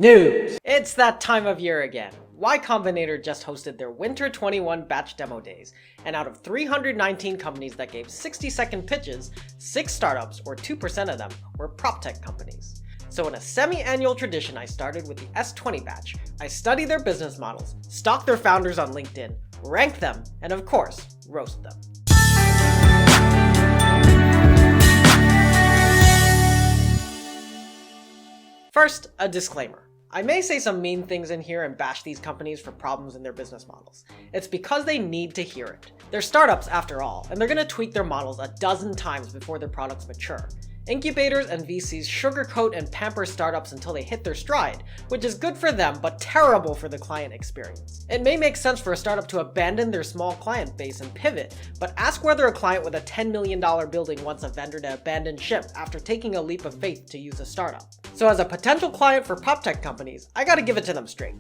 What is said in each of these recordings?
News! It's that time of year again. YCombinator just hosted their Winter 21 batch demo days, and out of 319 companies that gave 60-second pitches, 6 startups, or 2% of them, were Proptech companies. So in a semi-annual tradition I started with the S20 batch, I study their business models, stalk their founders on LinkedIn, rank them, and of course, roast them. First, a disclaimer. I may say some mean things in here and bash these companies for problems in their business models. It's because they need to hear it. They're startups after all, and they're going to tweak their models a dozen times before their products mature. Incubators and VCs sugarcoat and pamper startups until they hit their stride, which is good for them but terrible for the client experience. It may make sense for a startup to abandon their small client base and pivot, but ask whether a client with a $10 million building wants a vendor to abandon ship after taking a leap of faith to use a startup. So as a potential client for Proptech companies, I gotta give it to them straight.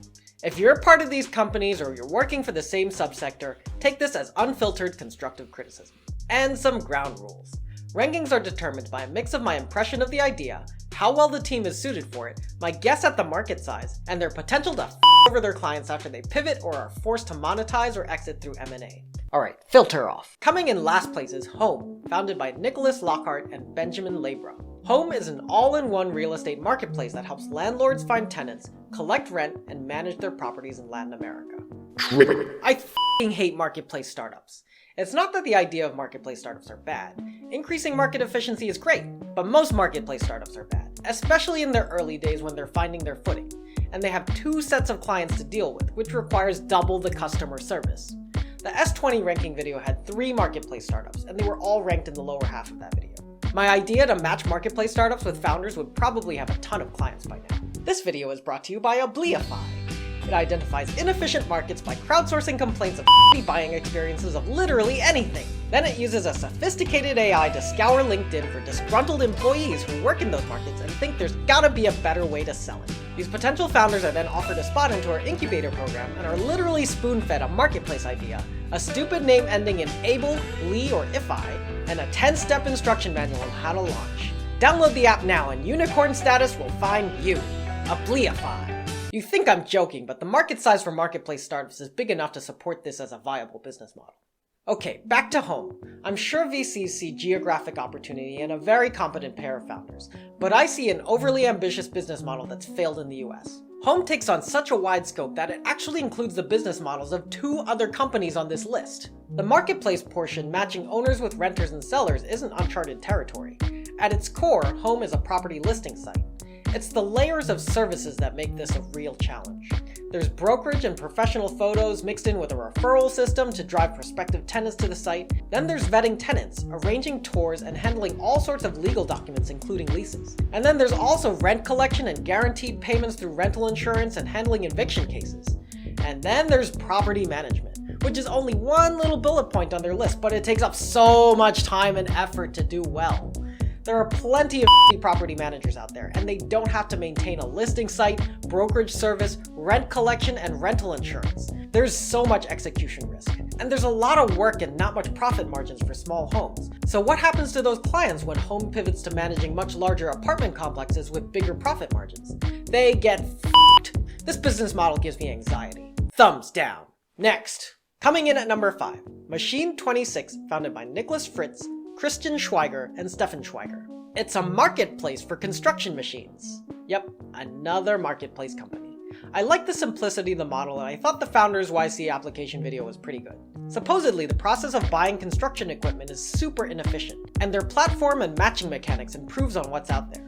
If you're a part of these companies or you're working for the same subsector, take this as unfiltered constructive criticism. And some ground rules. Rankings are determined by a mix of my impression of the idea, how well the team is suited for it, my guess at the market size, and their potential to f over their clients after they pivot or are forced to monetize or exit through M&A. Alright, filter off. Coming in last place is Home, founded by Nicholas Lockhart and Benjamin Labra. Home is an all-in-one real estate marketplace that helps landlords find tenants, collect rent, and manage their properties in Latin America. I f***ing hate marketplace startups. It's not that the idea of marketplace startups are bad. Increasing market efficiency is great, but most marketplace startups are bad, especially in their early days when they're finding their footing. And they have 2 sets of clients to deal with, which requires double the customer service. The S20 ranking video had 3 marketplace startups, and they were all ranked in the lower half of that video. My idea to match marketplace startups with founders would probably have a ton of clients by now. This video is brought to you by Obliify. It identifies inefficient markets by crowdsourcing complaints of buying experiences of literally anything. Then it uses a sophisticated AI to scour LinkedIn for disgruntled employees who work in those markets and think there's gotta be a better way to sell it. These potential founders are then offered a spot into our incubator program and are literally spoon-fed a marketplace idea, a stupid name ending in able, ly, or ifi, and a 10-step instruction manual on how to launch. Download the app now and unicorn status will find you. Obliify. You think I'm joking, but the market size for marketplace startups is big enough to support this as a viable business model. Okay, back to Home. I'm sure VCs see geographic opportunity in a very competent pair of founders, but I see an overly ambitious business model that's failed in the US. Home takes on such a wide scope that it actually includes the business models of 2 other companies on this list. The marketplace portion, matching owners with renters and sellers, isn't uncharted territory. At its core, Home is a property listing site. It's the layers of services that make this a real challenge. There's brokerage and professional photos mixed in with a referral system to drive prospective tenants to the site. Then there's vetting tenants, arranging tours, and handling all sorts of legal documents including leases. And then there's also rent collection and guaranteed payments through rental insurance and handling eviction cases. And then there's property management, which is only one little bullet point on their list, but it takes up so much time and effort to do well. There are plenty of property managers out there, and they don't have to maintain a listing site, brokerage service, rent collection, and rental insurance. There's so much execution risk. And there's a lot of work and not much profit margins for small homes. So what happens to those clients when Home pivots to managing much larger apartment complexes with bigger profit margins? They get f***ed. This business model gives me anxiety. Thumbs down. Next. Coming in at number 5, Machine 26, founded by Nicholas Fritz, Christian Schweiger, and Stefan Schweiger. It's a marketplace for construction machines. Yep, another marketplace company. I like the simplicity of the model, and I thought the founder's YC application video was pretty good. Supposedly, the process of buying construction equipment is super inefficient, and their platform and matching mechanics improves on what's out there.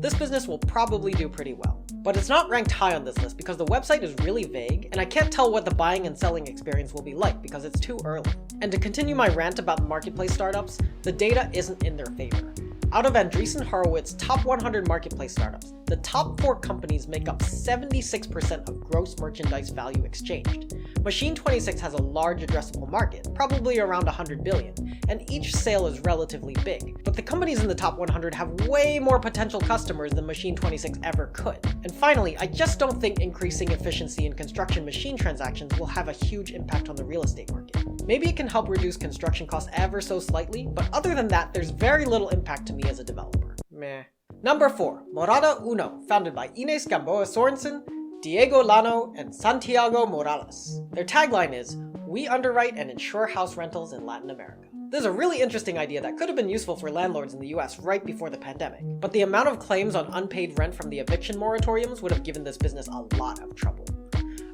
This business will probably do pretty well. But it's not ranked high on this list because the website is really vague, and I can't tell what the buying and selling experience will be like because it's too early. And to continue my rant about the marketplace startups, the data isn't in their favor. Out of Andreessen Horowitz's top 100 marketplace startups, the top 4 companies make up 76% of gross merchandise value exchanged. Machine 26 has a large addressable market, probably around 100 billion, and each sale is relatively big. But the companies in the top 100 have way more potential customers than Machine 26 ever could. And finally, I just don't think increasing efficiency in construction machine transactions will have a huge impact on the real estate market. Maybe it can help reduce construction costs ever so slightly, but other than that, there's very little impact to me as a developer. Meh. Number 4, Morada Uno, founded by Inés Gamboa Sorensen, Diego Lano, and Santiago Morales. Their tagline is, "We underwrite and insure house rentals in Latin America." This is a really interesting idea that could have been useful for landlords in the US right before the pandemic, but the amount of claims on unpaid rent from the eviction moratoriums would have given this business a lot of trouble.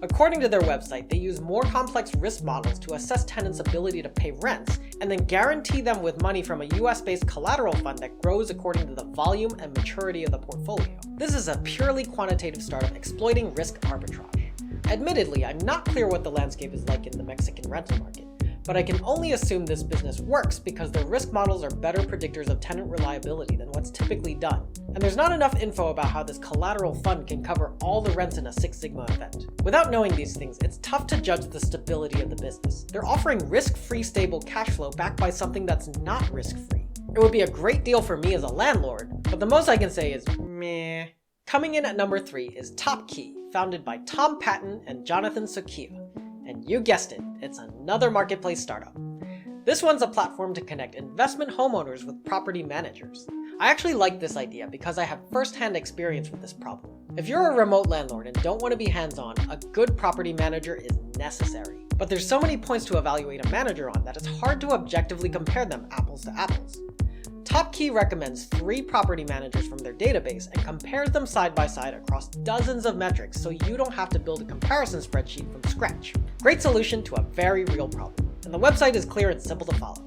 According to their website, they use more complex risk models to assess tenants' ability to pay rents, and then guarantee them with money from a US-based collateral fund that grows according to the volume and maturity of the portfolio. This is a purely quantitative startup exploiting risk arbitrage. Admittedly, I'm not clear what the landscape is like in the Mexican rental market, but I can only assume this business works because their risk models are better predictors of tenant reliability than what's typically done. And there's not enough info about how this collateral fund can cover all the rents in a Six Sigma event. Without knowing these things, it's tough to judge the stability of the business. They're offering risk-free stable cash flow backed by something that's not risk-free. It would be a great deal for me as a landlord, but the most I can say is meh. Coming in at number 3 is TopKey, founded by Tom Patton and Jonathan Sukiya. And you guessed it, it's another marketplace startup. This one's a platform to connect investment homeowners with property managers. I actually like this idea because I have first-hand experience with this problem. If you're a remote landlord and don't want to be hands-on, a good property manager is necessary. But there's so many points to evaluate a manager on that it's hard to objectively compare them apples to apples. TopKey recommends 3 property managers from their database and compares them side by side across dozens of metrics so you don't have to build a comparison spreadsheet from scratch. Great solution to a very real problem, and the website is clear and simple to follow.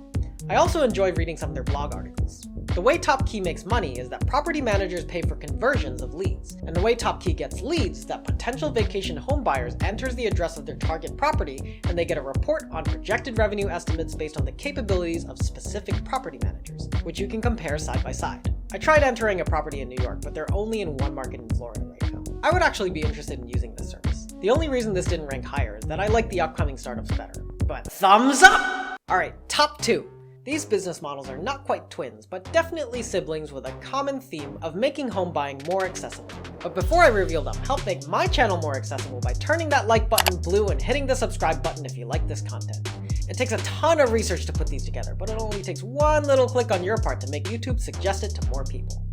I also enjoy reading some of their blog articles. The way TopKey makes money is that property managers pay for conversions of leads, and the way TopKey gets leads is that potential vacation home buyers enters the address of their target property and they get a report on projected revenue estimates based on the capabilities of specific property managers, which you can compare side by side. I tried entering a property in New York, but they're only in one market in Florida right now. I would actually be interested in using this service. The only reason this didn't rank higher is that I like the upcoming startups better. But thumbs up! Alright, top 2. These business models are not quite twins, but definitely siblings with a common theme of making home buying more accessible. But before I reveal them, help make my channel more accessible by turning that like button blue and hitting the subscribe button if you like this content. It takes a ton of research to put these together, but it only takes one little click on your part to make YouTube suggest it to more people.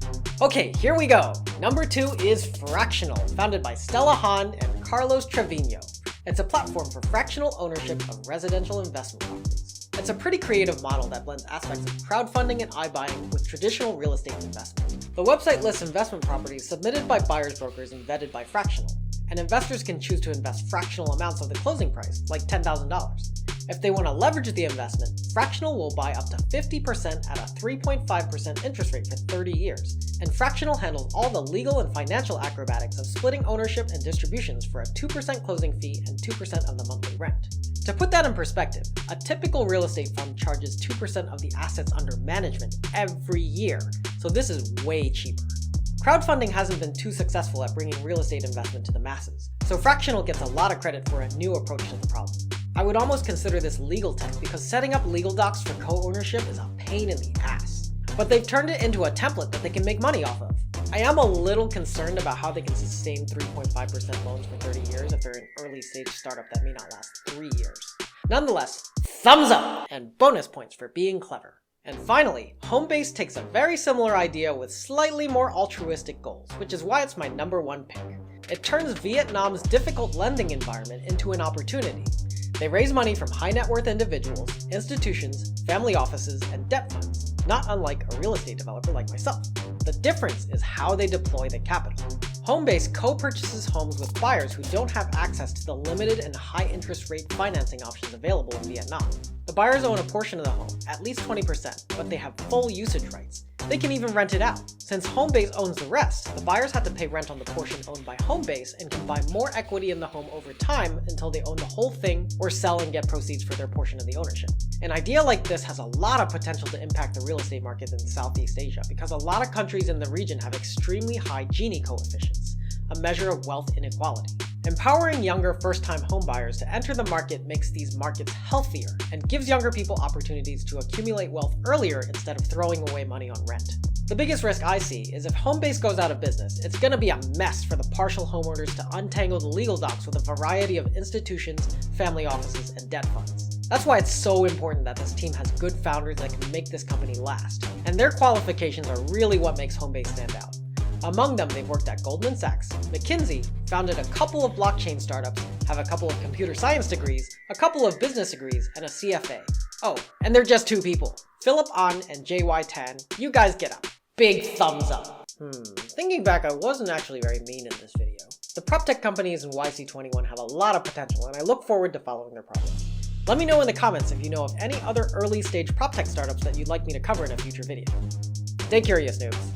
Okay, here we go. Number 2 is Fractional, founded by Stella Hahn and Carlos Trevino. It's a platform for fractional ownership of residential investment properties. It's a pretty creative model that blends aspects of crowdfunding and iBuying with traditional real estate investment. The website lists investment properties submitted by buyer's brokers and vetted by Fractional, and investors can choose to invest fractional amounts of the closing price, like $10,000. If they want to leverage the investment, Fractional will buy up to 50% at a 3.5% interest rate for 30 years, and Fractional handles all the legal and financial acrobatics of splitting ownership and distributions for a 2% closing fee and 2% of the monthly rent. To put that in perspective, a typical real estate fund charges 2% of the assets under management every year, so this is way cheaper. Crowdfunding hasn't been too successful at bringing real estate investment to the masses, so Fractional gets a lot of credit for a new approach to the problem. I would almost consider this legal tech because setting up legal docs for co-ownership is a pain in the ass. But they've turned it into a template that they can make money off of. I am a little concerned about how they can sustain 3.5% loans for 30 years if they're an early stage startup that may not last 3 years. Nonetheless, thumbs up and bonus points for being clever. And finally, Homebase takes a very similar idea with slightly more altruistic goals, which is why it's my number 1 pick. It turns Vietnam's difficult lending environment into an opportunity. They raise money from high net worth individuals, institutions, family offices, and debt funds, not unlike a real estate developer like myself. The difference is how they deploy the capital. Homebase co-purchases homes with buyers who don't have access to the limited and high interest rate financing options available in Vietnam. The buyers own a portion of the home, at least 20%, but they have full usage rights. They can even rent it out. Since Homebase owns the rest, the buyers have to pay rent on the portion owned by Homebase and can buy more equity in the home over time until they own the whole thing or sell and get proceeds for their portion of the ownership. An idea like this has a lot of potential to impact the real estate market in Southeast Asia because a lot of countries in the region have extremely high Gini coefficients, a measure of wealth inequality. Empowering younger first-time homebuyers to enter the market makes these markets healthier and gives younger people opportunities to accumulate wealth earlier instead of throwing away money on rent. The biggest risk I see is if Homebase goes out of business, it's going to be a mess for the partial homeowners to untangle the legal docs with a variety of institutions, family offices, and debt funds. That's why it's so important that this team has good founders that can make this company last, and their qualifications are really what makes Homebase stand out. Among them, they've worked at Goldman Sachs, McKinsey, founded a couple of blockchain startups, have a couple of computer science degrees, a couple of business degrees, and a CFA. Oh, and they're just 2 people. Philip An and JY Tan, you guys get up. Big thumbs up. Thinking back, I wasn't actually very mean in this video. The Proptech companies in YC21 have a lot of potential, and I look forward to following their progress. Let me know in the comments if you know of any other early stage Proptech startups that you'd like me to cover in a future video. Stay curious, noobs.